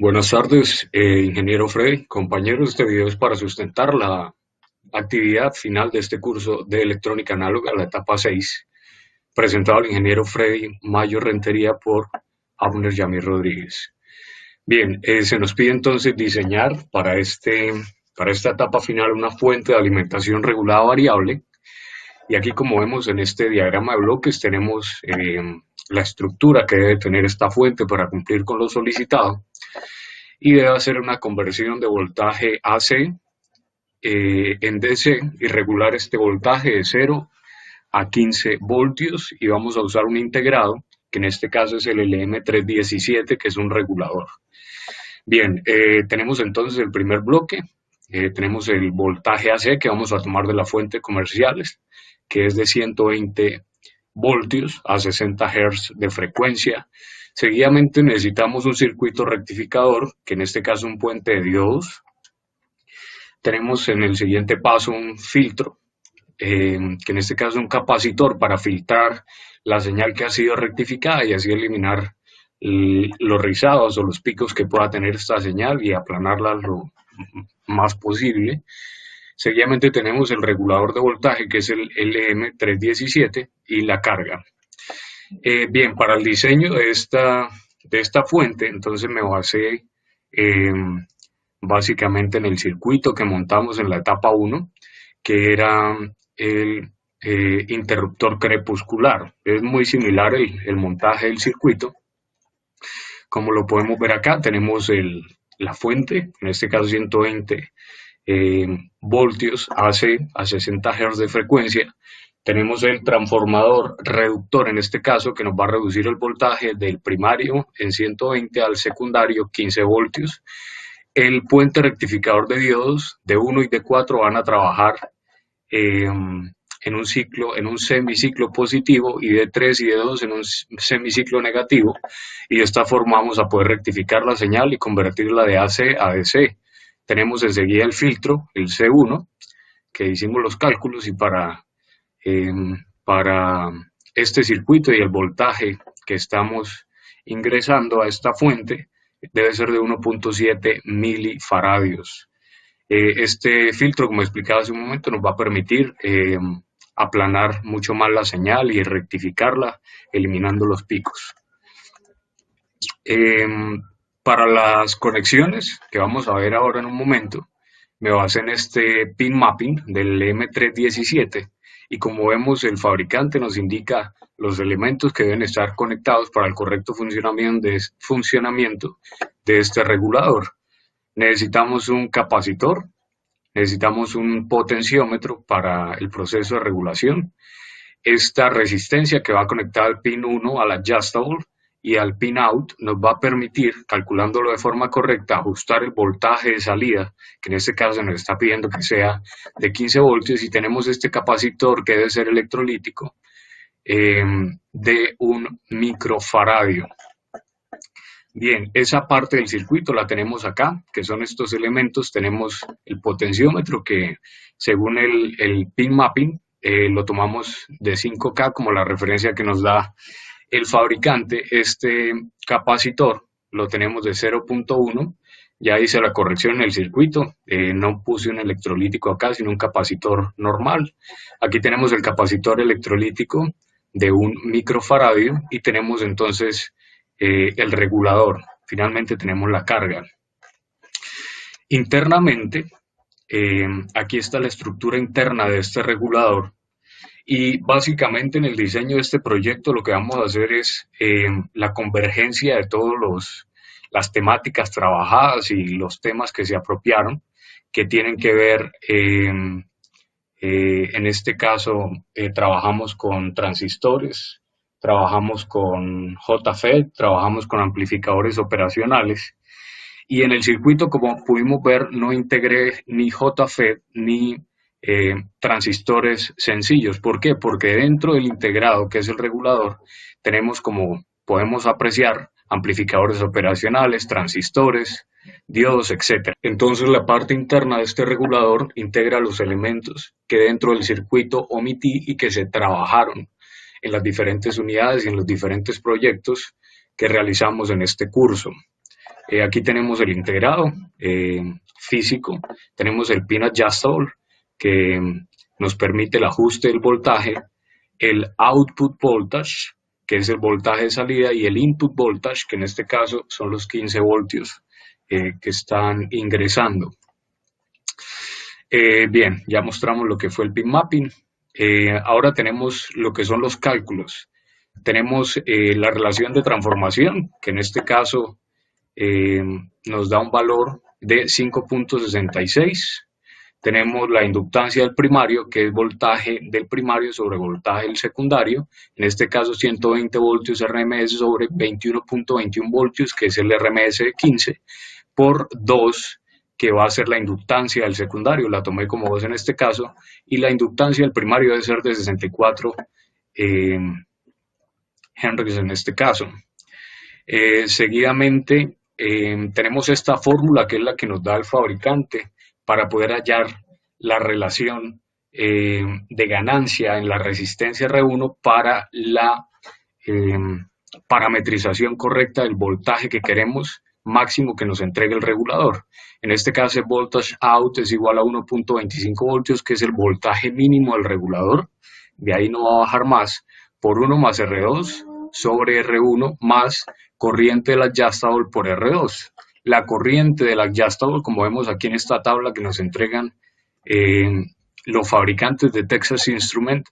Buenas tardes, ingeniero Freddy. Compañeros, este video es para sustentar la actividad final de este curso de electrónica análoga, la etapa 6, presentado al ingeniero Freddy Mayo Rentería por Abner Yamir Rodríguez. Bien, se nos pide entonces diseñar para esta etapa final una fuente de alimentación regulada variable. Y aquí, como vemos en este diagrama de bloques, tenemos la estructura que debe tener esta fuente para cumplir con lo solicitado, y debe hacer una conversión de voltaje AC en DC y regular este voltaje de 0 a 15 voltios, y vamos a usar un integrado que en este caso es el LM317, que es un regulador. Bien, tenemos entonces el primer bloque. Tenemos el voltaje AC que vamos a tomar de la fuente comerciales, que es de 120 voltios a 60 Hz de frecuencia. Seguidamente necesitamos un circuito rectificador, que en este caso es un puente de diodos. Tenemos en el siguiente paso un filtro, que en este caso es un capacitor para filtrar la señal que ha sido rectificada y así eliminar los rizados o los picos que pueda tener esta señal y aplanarla lo más posible. Seguidamente tenemos el regulador de voltaje, que es el LM317, y la carga. Bien, para el diseño de esta fuente, entonces me basé básicamente en el circuito que montamos en la etapa 1, que era el interruptor crepuscular. Es muy similar el montaje del circuito. Como lo podemos ver acá, tenemos la fuente, en este caso 120 voltios AC a 60 Hz de frecuencia. Tenemos el transformador reductor, en este caso, que nos va a reducir el voltaje del primario en 120 al secundario 15 voltios. El puente rectificador de diodos de 1 y de 4 van a trabajar en un semiciclo positivo, y de 3 y de 2 en un semiciclo negativo, y de esta forma vamos a poder rectificar la señal y convertirla de AC a DC. Tenemos enseguida el filtro, el C1, que hicimos los cálculos, y para este circuito y el voltaje que estamos ingresando a esta fuente debe ser de 1.7 milifaradios. Este filtro, como explicaba hace un momento, nos va a permitir aplanar mucho más la señal y rectificarla, eliminando los picos. Para las conexiones, que vamos a ver ahora en un momento, me basé en este pin mapping del M317, y como vemos, el fabricante nos indica los elementos que deben estar conectados para el correcto funcionamiento de este regulador. Necesitamos un capacitor, necesitamos un potenciómetro para el proceso de regulación, esta resistencia que va a conectar al pin 1 al adjustable y al pin out nos va a permitir, calculándolo de forma correcta, ajustar el voltaje de salida, que en este caso nos está pidiendo que sea de 15 voltios, y tenemos este capacitor que debe ser electrolítico de 1 microfaradio. Bien, esa parte del circuito la tenemos acá, que son estos elementos. Tenemos el potenciómetro, que según el pin mapping lo tomamos de 5K como la referencia que nos da el fabricante. Este capacitor lo tenemos de 0.1. Ya hice la corrección en el circuito, no puse un electrolítico acá, sino un capacitor normal. Aquí tenemos el capacitor electrolítico de 1 microfaradio, y tenemos entonces el regulador. Finalmente tenemos la carga. Internamente, aquí está la estructura interna de este regulador, y básicamente en el diseño de este proyecto lo que vamos a hacer es la convergencia de todas las temáticas trabajadas y los temas que se apropiaron, que tienen que ver, en este caso, trabajamos con transistores, trabajamos con JFET, trabajamos con amplificadores operacionales, y en el circuito, como pudimos ver, no integré ni JFET ni transistores sencillos. ¿Por qué? Porque dentro del integrado, que es el regulador, tenemos, como podemos apreciar, amplificadores operacionales, transistores, diodos, etc. Entonces la parte interna de este regulador integra los elementos que dentro del circuito omití y que se trabajaron en las diferentes unidades y en los diferentes proyectos que realizamos en este curso. Aquí tenemos el integrado físico, tenemos el pin adjustable que nos permite el ajuste del voltaje, el output voltage, que es el voltaje de salida, y el input voltage, que en este caso son los 15 voltios que están ingresando. Bien, ya mostramos lo que fue el pin mapping. Ahora tenemos lo que son los cálculos. Tenemos la relación de transformación, que en este caso nos da un valor de 5.66. Tenemos la inductancia del primario, que es voltaje del primario sobre voltaje del secundario, en este caso 120 voltios RMS sobre 21.21 voltios, que es el RMS 15, por 2, que va a ser la inductancia del secundario, la tomé como 2 en este caso, y la inductancia del primario debe ser de 64 Henrys en este caso. Seguidamente tenemos esta fórmula que es la que nos da el fabricante para poder hallar la relación de ganancia en la resistencia R1 para la parametrización correcta del voltaje que queremos máximo que nos entregue el regulador. En este caso el voltage out es igual a 1.25 voltios, que es el voltaje mínimo del regulador, de ahí no va a bajar más, por 1 más R2 sobre R1 más corriente del adjustable por R2. La corriente del adjustable, como vemos aquí en esta tabla que nos entregan los fabricantes de Texas Instruments,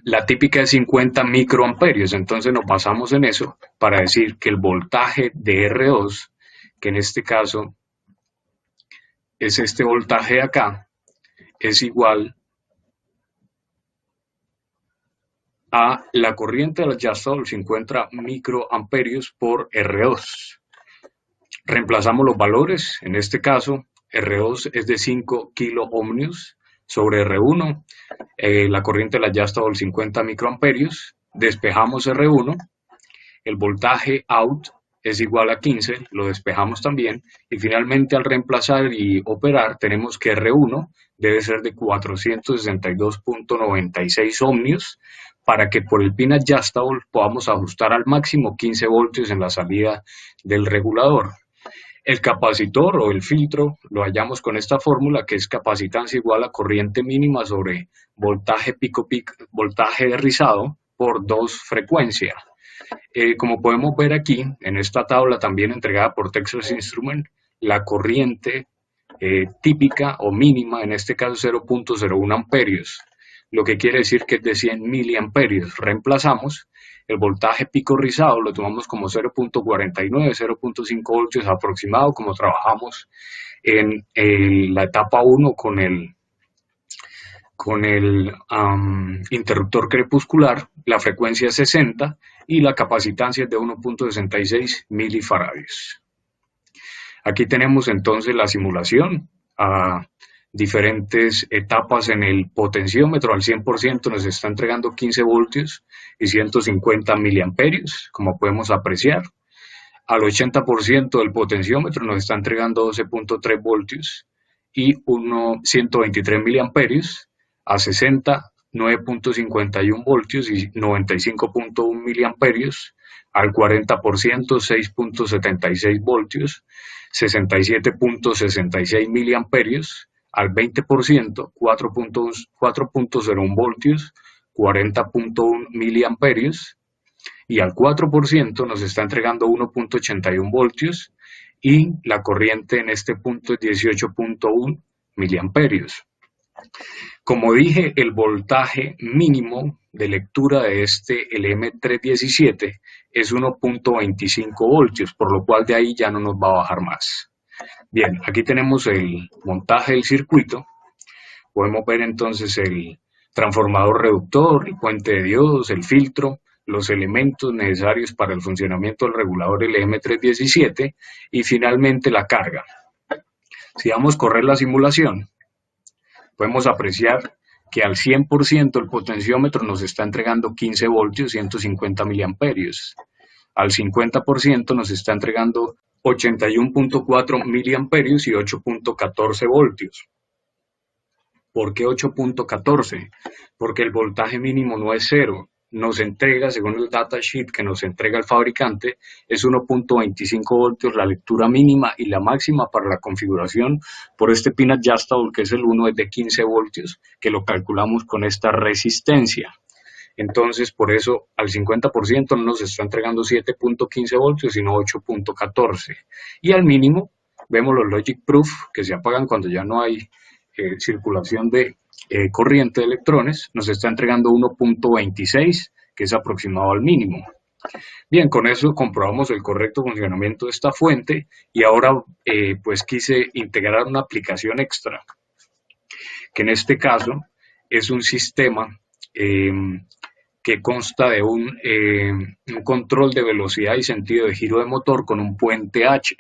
la típica es 50 microamperios, entonces nos basamos en eso para decir que el voltaje de R2, que en este caso es este voltaje de acá, es igual a la corriente del adjustable 50 microamperios por R2. Reemplazamos los valores, en este caso R2 es de 5 kilo ohmios sobre R1, la corriente del adjustable 50 microamperios, despejamos R1, el voltaje out es igual a 15, lo despejamos también, y finalmente al reemplazar y operar tenemos que R1 debe ser de 462.96 ohmios, para que por el pin adjustable podamos ajustar al máximo 15 voltios en la salida del regulador. El capacitor o el filtro lo hallamos con esta fórmula, que es capacitancia igual a corriente mínima sobre voltaje pico-pico, voltaje rizado por 2 frecuencia. Como podemos ver aquí, en esta tabla también entregada por Texas Instruments, la corriente típica o mínima, en este caso 0.01 amperios, lo que quiere decir que es de 100 miliamperios. Reemplazamos el voltaje pico rizado, lo tomamos como 0.49, 0.5 voltios aproximado, como trabajamos en la etapa 1 con el interruptor crepuscular. La frecuencia es 60 y la capacitancia es de 1.66 milifaradios. Aquí tenemos entonces la simulación a diferentes etapas en el potenciómetro. Al 100% nos está entregando 15 voltios y 150 miliamperios, como podemos apreciar. Al 80% del potenciómetro nos está entregando 12.3 voltios y 123 miliamperios. A 60, 9.51 voltios y 95.1 miliamperios. Al 40%, 6.76 voltios, 67.66 miliamperios. Al 20%, 4.01 voltios, 40.1 miliamperios, y al 4% nos está entregando 1.81 voltios, y la corriente en este punto es 18.1 miliamperios. Como dije, el voltaje mínimo de lectura de este LM317 es 1.25 voltios, por lo cual de ahí ya no nos va a bajar más. Bien, aquí tenemos el montaje del circuito. Podemos ver entonces el transformador reductor, el puente de diodos, el filtro, los elementos necesarios para el funcionamiento del regulador LM317 y finalmente la carga. Si vamos a correr la simulación, podemos apreciar que al 100% el potenciómetro nos está entregando 15 voltios, 150 miliamperios. Al 50% nos está entregando 81.4 miliamperios y 8.14 voltios. ¿Por qué 8.14? Porque el voltaje mínimo no es 0, nos entrega, según el datasheet que nos entrega el fabricante, es 1.25 voltios la lectura mínima, y la máxima para la configuración por este pin adjustable, que es el 1, es de 15 voltios, que lo calculamos con esta resistencia. Entonces, por eso al 50% no nos está entregando 7.15 voltios, sino 8.14. Y al mínimo, vemos los logic proof, que se apagan cuando ya no hay circulación de corriente de electrones, nos está entregando 1.26, que es aproximado al mínimo. Bien, con eso comprobamos el correcto funcionamiento de esta fuente, y ahora pues quise integrar una aplicación extra, que en este caso es un sistema que consta de un control de velocidad y sentido de giro de motor con un puente H.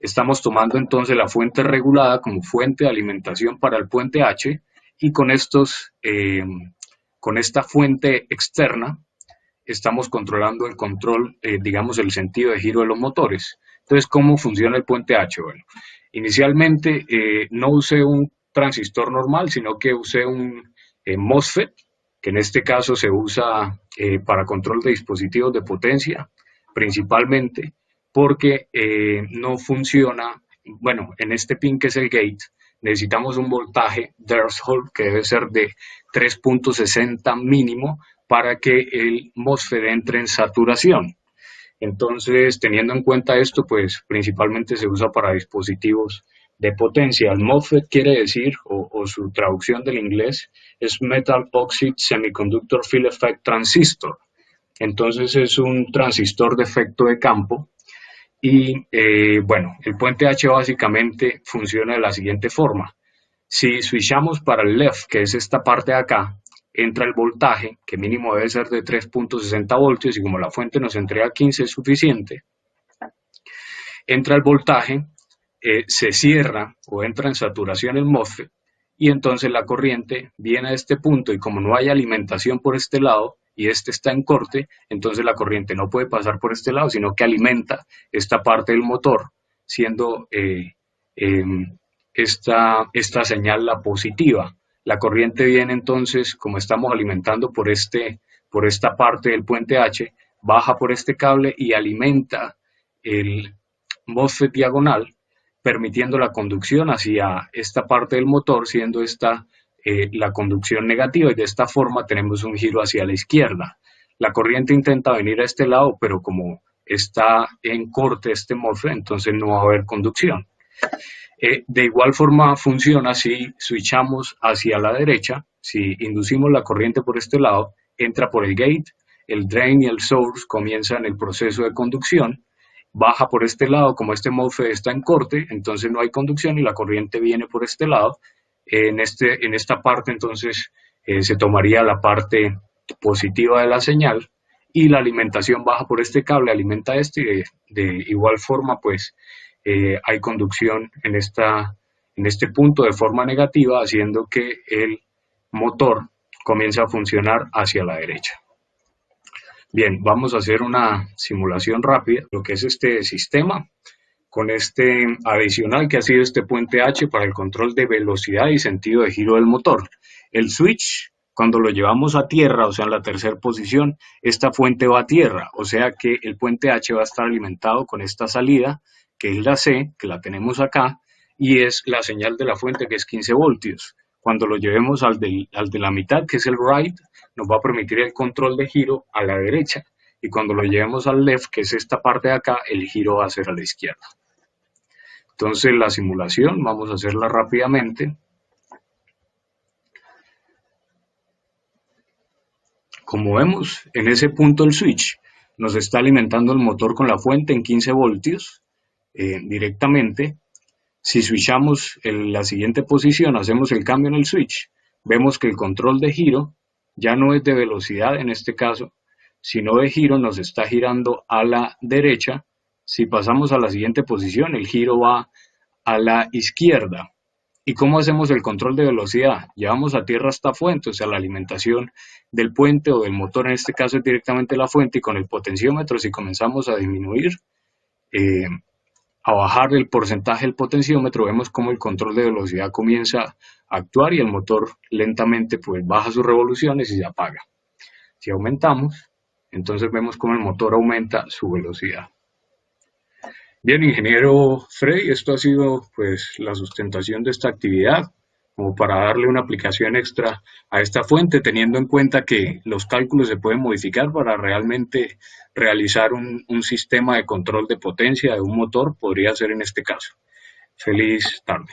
Estamos tomando entonces la fuente regulada como fuente de alimentación para el puente H, y con esta fuente externa estamos controlando el control, digamos, el sentido de giro de los motores. Entonces, ¿cómo funciona el puente H? Bueno, inicialmente no usé un transistor normal, sino que usé un MOSFET, que en este caso se usa para control de dispositivos de potencia, principalmente porque no funciona, bueno, en este pin que es el gate, necesitamos un voltaje threshold que debe ser de 3.60 mínimo para que el MOSFET entre en saturación. Entonces, teniendo en cuenta esto, pues principalmente se usa para dispositivos de potencia. El MOSFET quiere decir, o su traducción del inglés, es Metal Oxide Semiconductor Field Effect Transistor. Entonces es un transistor de efecto de campo. Y bueno, el puente H básicamente funciona de la siguiente forma. Si switchamos para el left, que es esta parte de acá, entra el voltaje, que mínimo debe ser de 3.60 voltios, y como la fuente nos entrega 15 es suficiente. Entra el voltaje, se cierra o entra en saturación el MOSFET, y entonces la corriente viene a este punto, y como no hay alimentación por este lado, y este está en corte, entonces la corriente no puede pasar por este lado, sino que alimenta esta parte del motor, siendo esta señal la positiva. La corriente viene entonces, como estamos alimentando por esta parte del puente H, baja por este cable y alimenta el MOSFET diagonal, permitiendo la conducción hacia esta parte del motor, siendo esta la conducción negativa, y de esta forma tenemos un giro hacia la izquierda. La corriente intenta venir a este lado, pero como está en corte este MOSFET, entonces no va a haber conducción. De igual forma funciona si switchamos hacia la derecha. Si inducimos la corriente por este lado, entra por el gate, el drain y el source comienzan el proceso de conducción, baja por este lado, como este MOSFET está en corte, entonces no hay conducción y la corriente viene por este lado. En esta parte entonces se tomaría la parte positiva de la señal, y la alimentación baja por este cable, alimenta este, y de igual forma pues hay conducción en este punto de forma negativa, haciendo que el motor comience a funcionar hacia la derecha. Bien, vamos a hacer una simulación rápida, lo que es este sistema, con este adicional que ha sido este puente H para el control de velocidad y sentido de giro del motor. El switch, cuando lo llevamos a tierra, o sea en la tercera posición, esta fuente va a tierra, o sea que el puente H va a estar alimentado con esta salida, que es la C, que la tenemos acá, y es la señal de la fuente, que es 15 voltios. Cuando lo llevemos al de la mitad, que es el right, nos va a permitir el control de giro a la derecha, y cuando lo llevemos al left, que es esta parte de acá, el giro va a ser a la izquierda. Entonces la simulación vamos a hacerla rápidamente. Como vemos, en ese punto el switch nos está alimentando el motor con la fuente en 15 voltios directamente. Si switchamos en la siguiente posición, hacemos el cambio en el switch, vemos que el control de giro ya no es de velocidad en este caso, sino de giro, nos está girando a la derecha. Si pasamos a la siguiente posición, el giro va a la izquierda. ¿Y cómo hacemos el control de velocidad? Llevamos a tierra esta fuente, o sea, la alimentación del puente o del motor, en este caso es directamente la fuente, y con el potenciómetro, si comenzamos a disminuir, a bajar el porcentaje del potenciómetro, vemos cómo el control de velocidad comienza a actuar y el motor lentamente pues baja sus revoluciones y se apaga. Si aumentamos, entonces vemos cómo el motor aumenta su velocidad. Bien, ingeniero Freddy, esto ha sido pues la sustentación de esta actividad, como para darle una aplicación extra a esta fuente, teniendo en cuenta que los cálculos se pueden modificar para realmente realizar un sistema de control de potencia de un motor, podría ser en este caso. Feliz tarde.